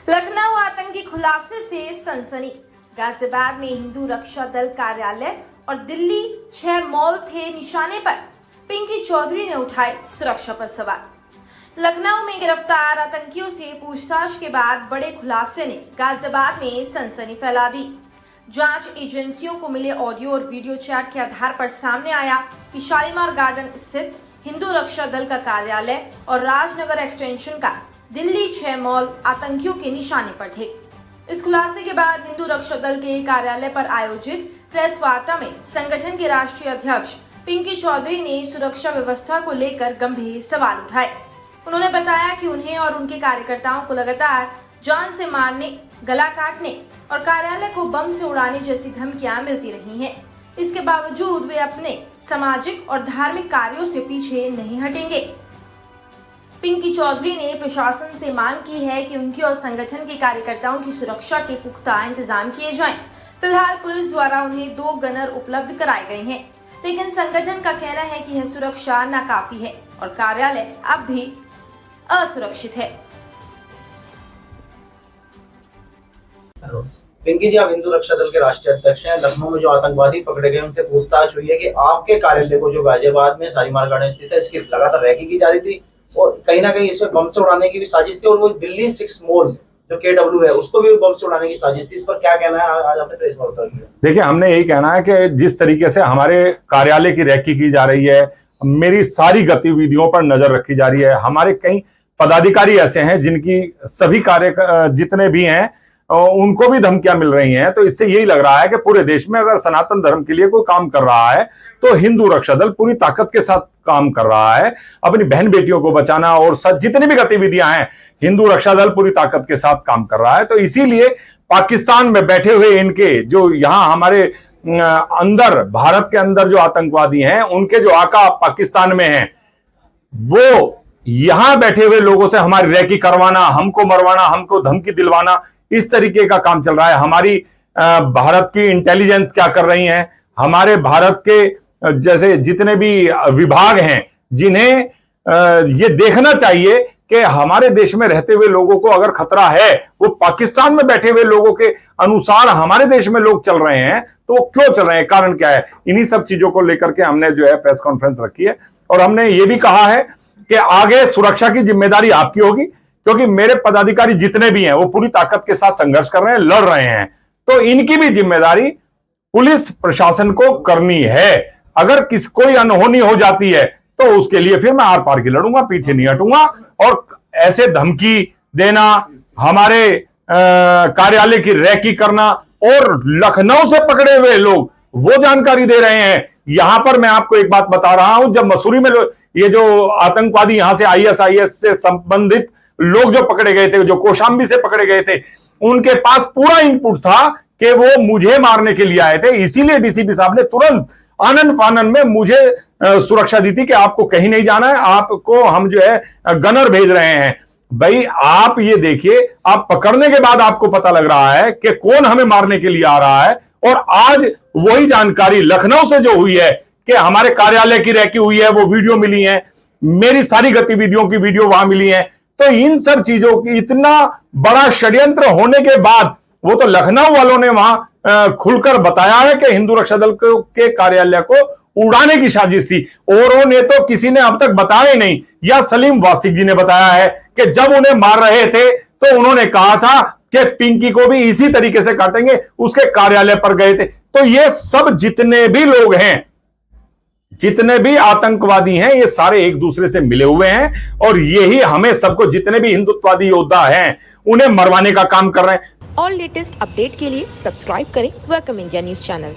लखनऊ आतंकी खुलासे से सनसनी। गाजियाबाद में हिंदू रक्षा दल कार्यालय और दिल्ली 6 मॉल थे निशाने पर। पिंकी चौधरी ने उठाए सुरक्षा पर सवाल। लखनऊ में गिरफ्तार आतंकियों से पूछताछ के बाद बड़े खुलासे ने गाजियाबाद में सनसनी फैला दी। जांच एजेंसियों को मिले ऑडियो और वीडियो चैट के आधार पर सामने आया कि शालीमार गार्डन स्थित हिंदू रक्षा दल का कार्यालय और राजनगर एक्सटेंशन का दिल्ली 6 मॉल आतंकियों के निशाने पर थे। इस खुलासे के बाद हिंदू रक्षा दल के कार्यालय पर आयोजित प्रेस वार्ता में संगठन के राष्ट्रीय अध्यक्ष पिंकी चौधरी ने सुरक्षा व्यवस्था को लेकर गंभीर सवाल उठाए। उन्होंने बताया कि उन्हें और उनके कार्यकर्ताओं को लगातार जान से मारने, गला काटने और कार्यालय को बम से उड़ाने जैसी धमकियां मिलती रही हैं। इसके बावजूद वे अपने सामाजिक और धार्मिक कार्यों से पीछे नहीं हटेंगे। पिंकी चौधरी ने प्रशासन से मांग की है कि उनकी और संगठन के कार्यकर्ताओं की सुरक्षा के पुख्ता इंतजाम किए जाएं। फिलहाल पुलिस द्वारा उन्हें 2 गनर उपलब्ध कराए गए हैं, लेकिन संगठन का कहना है कि यह सुरक्षा नाकाफी है और कार्यालय अब भी असुरक्षित है। पिंकी जी, आप हिंदू रक्षा दल के राष्ट्रीय अध्यक्ष हैं। लखनऊ में जो आतंकवादी पकड़े गए उनसे पूछताछ हुई है कि आपके कार्यालय को जो गाजियाबाद में शालीमार गार्डन स्थित है, इसकी लगातार रैकी की जा रही थी और कहीं ना कहीं इसमें बम से उड़ाने की भी साजिश थी और वो दिल्ली 6 मॉल जो KW है उसको भी बम से उड़ाने की साजिश थी। इस पर क्या कहना है? आज आपने प्रेस वार्ता की है। देखिए, हमने यही कहना है कि जिस तरीके से हमारे कार्यालय की रैकी की जा रही है, मेरी सारी गतिविधियों पर नजर रखी जा रही है। हमारे कई पदाधिकारी ऐसे हैं जिनकी सभी कार्य जितने भी हैं उनको भी धमकियां मिल रही हैं। तो इससे यही लग रहा है कि पूरे देश में अगर सनातन धर्म के लिए कोई काम कर रहा है तो हिंदू रक्षा दल पूरी ताकत के साथ काम कर रहा है। अपनी बहन बेटियों को बचाना और जितनी भी गतिविधियां हैं, हिंदू रक्षा दल पूरी ताकत के साथ काम कर रहा है। तो इसीलिए पाकिस्तान में बैठे हुए इनके जो यहां हमारे अंदर, भारत के अंदर जो आतंकवादी हैं, उनके जो आका पाकिस्तान में हैं, वो यहां बैठे हुए लोगों से हमारी रैकी करवाना, हमको मरवाना, हमको धमकी दिलवाना, इस तरीके का काम चल रहा है। हमारी भारत की इंटेलिजेंस क्या कर रही है, हमारे भारत के जैसे जितने भी विभाग हैं, जिन्हें ये देखना चाहिए कि हमारे देश में रहते हुए लोगों को अगर खतरा है, वो पाकिस्तान में बैठे हुए लोगों के अनुसार हमारे देश में लोग चल रहे हैं, तो वो क्यों चल रहे हैं, कारण क्या है। इन्हीं सब चीजों को लेकर के हमने जो है प्रेस कॉन्फ्रेंस रखी है और हमने ये भी कहा है कि आगे सुरक्षा की जिम्मेदारी आपकी होगी, क्योंकि मेरे पदाधिकारी जितने भी हैं वो पूरी ताकत के साथ संघर्ष कर रहे हैं, लड़ रहे हैं। तो इनकी भी जिम्मेदारी पुलिस प्रशासन को करनी है। अगर कोई अनहोनी हो जाती है तो उसके लिए फिर मैं आर पार की लड़ूंगा, पीछे नहीं हटूंगा। और ऐसे धमकी देना, हमारे कार्यालय की रैकी करना और लखनऊ से पकड़े हुए लोग वो जानकारी दे रहे हैं। यहां पर मैं आपको एक बात बता रहा हूं, जब मसूरी में ये जो आतंकवादी यहां से ISIS से संबंधित लोग जो पकड़े गए थे, जो कौशाम्बी से पकड़े गए थे, उनके पास पूरा इनपुट था कि वो मुझे मारने के लिए आए थे। इसीलिए DCP साहब ने तुरंत आनन फानन में मुझे सुरक्षा दी थी कि आपको कहीं नहीं जाना है, आपको हम जो है गनर भेज रहे हैं। भाई आप ये देखिए, आप पकड़ने के बाद आपको पता लग रहा है कि कौन हमें मारने के लिए आ रहा है। और आज वही जानकारी लखनऊ से जो हुई है कि हमारे कार्यालय की रैकी हुई है, वो वीडियो मिली है, मेरी सारी गतिविधियों की वीडियो वहां मिली है। तो इन सब चीजों की इतना बड़ा षड्यंत्र होने के बाद वो तो लखनऊ वालों ने वहां खुलकर बताया है कि हिंदू रक्षा दल के कार्यालय को उड़ाने की साजिश थी। औरों ने तो किसी ने अब तक बताया ही नहीं। या सलीम वास्तिक जी ने बताया है कि जब उन्हें मार रहे थे तो उन्होंने कहा था कि पिंकी को भी इसी तरीके से काटेंगे, उसके कार्यालय पर गए थे। तो ये सब जितने भी लोग हैं, जितने भी आतंकवादी हैं, ये सारे एक दूसरे से मिले हुए हैं और यही हमें सबको, जितने भी हिंदुत्ववादी योद्धा हैं, उन्हें मरवाने का काम कर रहे हैं। और लेटेस्ट अपडेट के लिए सब्सक्राइब करें वेलकम इंडिया न्यूज चैनल।